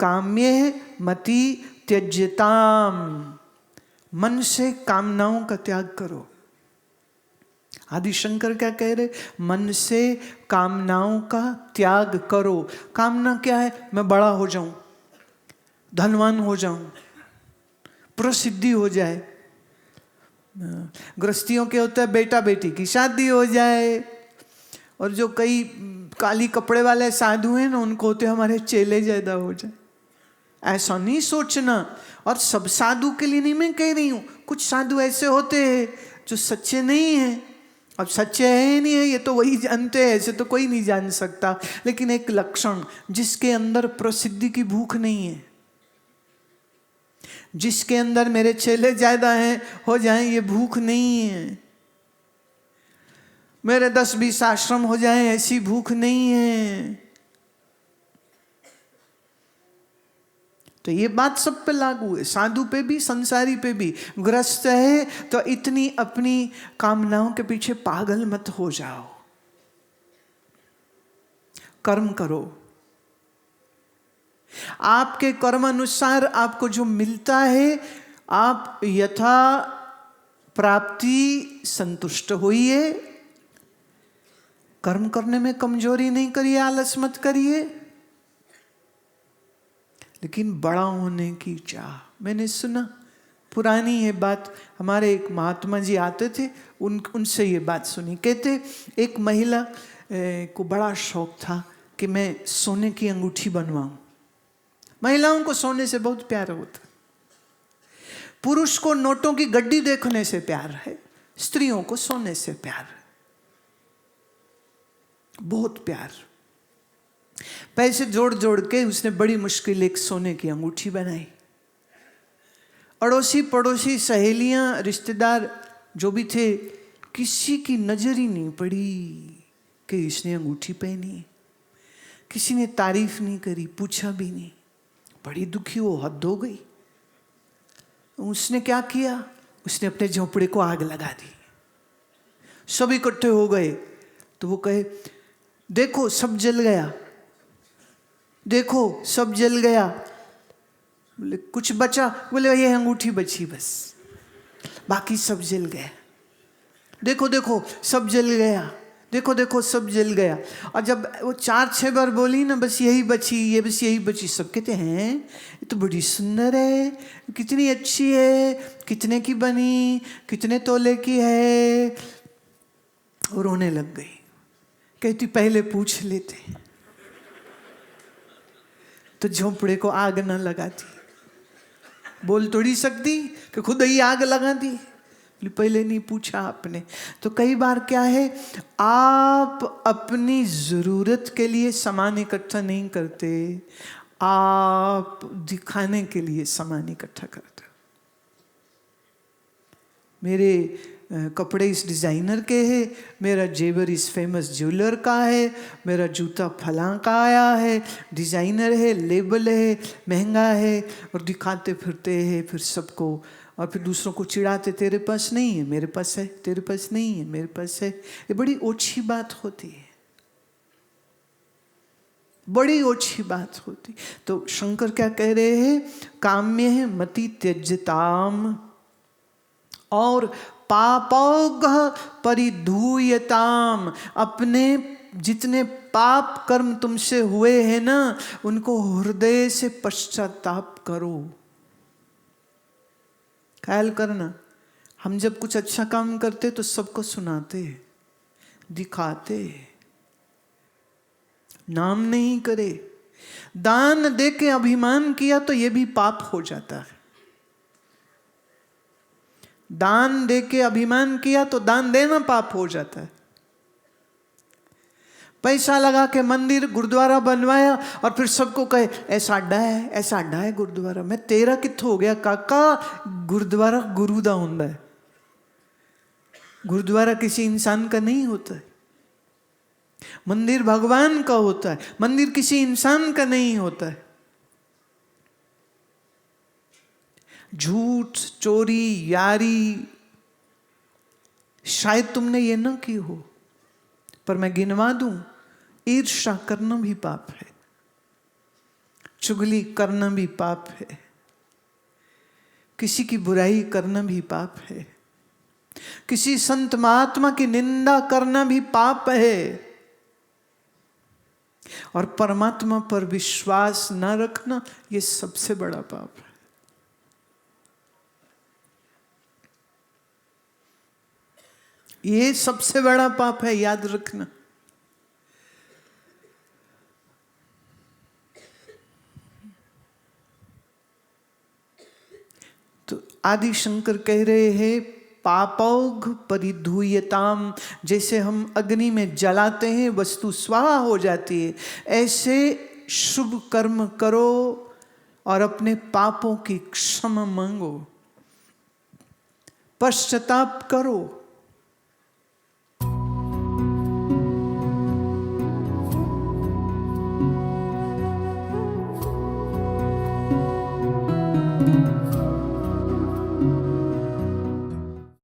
काम्ये मति त्यज्यताम, मन से कामनाओं का त्याग करो। आदि शंकर क्या कह रहे? मन से कामनाओं का त्याग करो। कामना क्या है? मैं बड़ा हो जाऊं, धनवान हो जाऊं, प्रसिद्धि हो जाए। गृहस्थियों के होता है बेटा बेटी की शादी हो जाए, और जो कई काली कपड़े वाले साधु हैं ना, उनको होते हमारे चेले ज्यादा हो जाए। ऐसा नहीं सोचना। और सब साधु के लिए नहीं मैं कह रही हूं, कुछ साधु ऐसे होते हैं जो सच्चे नहीं हैं। अब सच्चे है नहीं है ये तो वही जानते हैं, ऐसे तो कोई नहीं जान सकता। लेकिन एक लक्षण, जिसके अंदर प्रसिद्धि की भूख नहीं है, जिसके अंदर मेरे चेले ज्यादा हैं हो जाएं ये भूख नहीं है, मेरे 10-20 आश्रम हो जाएं ऐसी भूख नहीं है। तो ये बात सब पे लागू है, साधु पे भी, संसारी पे भी। ग्रस्त है तो इतनी अपनी कामनाओं के पीछे पागल मत हो जाओ, कर्म करो। आपके कर्म अनुसार आपको जो मिलता है, आप यथा प्राप्ति संतुष्ट होइए। कर्म करने में कमजोरी नहीं करिए, आलस मत करिए, लेकिन बड़ा होने की चाह। मैंने सुना, पुरानी है बात, हमारे एक महात्मा जी आते थे, उनसे ये बात सुनी। कहते एक महिला को बड़ा शौक था कि मैं सोने की अंगूठी बनवाऊं। महिलाओं को सोने से बहुत प्यार होता। पुरुष को नोटों की गड्डी देखने से प्यार है, स्त्रियों को सोने से प्यार है, बहुत प्यार। पैसे जोड़ जोड़ के उसने बड़ी मुश्किल एक सोने की अंगूठी बनाई। अड़ोसी पड़ोसी, सहेलियां, रिश्तेदार जो भी थे, किसी की नजर ही नहीं पड़ी कि इसने अंगूठी पहनी। किसी ने तारीफ नहीं करी, पूछा भी नहीं। बड़ी दुखी वो, हद हो गई। उसने क्या किया? उसने अपने झोंपड़े को आग लगा दी। सब इकट्ठे हो गए तो वो कहे, देखो सब जल गया, देखो सब जल गया। बोले कुछ बचा? बोले ये अंगूठी बची बस, बाकी सब जल गया। देखो देखो सब जल गया, देखो देखो सब जल गया। और जब वो 4-6 बार बोली ना, बस यही बची, ये बस यही बची, सब कहते हैं ये तो बड़ी सुंदर है, कितनी अच्छी है, कितने की बनी, कितने तोले की है। और रोने लग गई। कहती पहले पूछ लेते तो झोंपड़े को आग न लगाती। बोल थोड़ी सकती कि खुद ही आग लगा दी, पहले नहीं पूछा आपने। तो कई बार क्या है, आप अपनी जरूरत के लिए सामान इकट्ठा नहीं करते, आप दिखाने के लिए सामान इकट्ठा करते। मेरे कपड़े इस डिज़ाइनर के हैं, मेरा जेवर इस फेमस ज्वेलर का है, मेरा जूता फलां का आया है, डिज़ाइनर है, लेबल है, महंगा है, और दिखाते फिरते हैं फिर सबको। और फिर दूसरों को चिढ़ाते, तेरे पास नहीं है, मेरे पास है, तेरे पास नहीं है, मेरे पास है। ये बड़ी ओछी बात होती है, बड़ी ओछी बात होती। तो शंकर क्या कह रहे हैं? काम्य है मति त्यज्यताम, और पापौघ परिधूयताम, अपने जितने पाप कर्म तुमसे हुए हैं ना, उनको हृदय से पश्चाताप करो। ख्याल करना, हम जब कुछ अच्छा काम करते तो सबको सुनाते, दिखाते, नाम नहीं करे। दान दे के अभिमान किया तो ये भी पाप हो जाता है। दान दे के अभिमान किया तो दान देना पाप हो जाता है। पैसा लगा के मंदिर गुरुद्वारा बनवाया और फिर सबको कहे ऐसा अड्डा है, ऐसा अड्डा है गुरुद्वारा में। तेरा कित्थों हो गया काका? गुरुद्वारा गुरु दा हुंदा है, गुरुद्वारा किसी इंसान का नहीं होता है। मंदिर भगवान का होता है, मंदिर किसी इंसान का नहीं होता है। झूठ, चोरी, यारी शायद तुमने ये ना की हो, पर मैं गिनवा दूं, ईर्ष्या करना भी पाप है, चुगली करना भी पाप है, किसी की बुराई करना भी पाप है, किसी संत महात्मा की निंदा करना भी पाप है, और परमात्मा पर विश्वास न रखना ये सबसे बड़ा पाप है। ये सबसे बड़ा पाप है, याद रखना। तो आदि शंकर कह रहे हैं पापौघ परिधूयताम, जैसे हम अग्नि में जलाते हैं वस्तु स्वाहा हो जाती है, ऐसे शुभ कर्म करो और अपने पापों की क्षमा मांगो, पश्चाताप करो।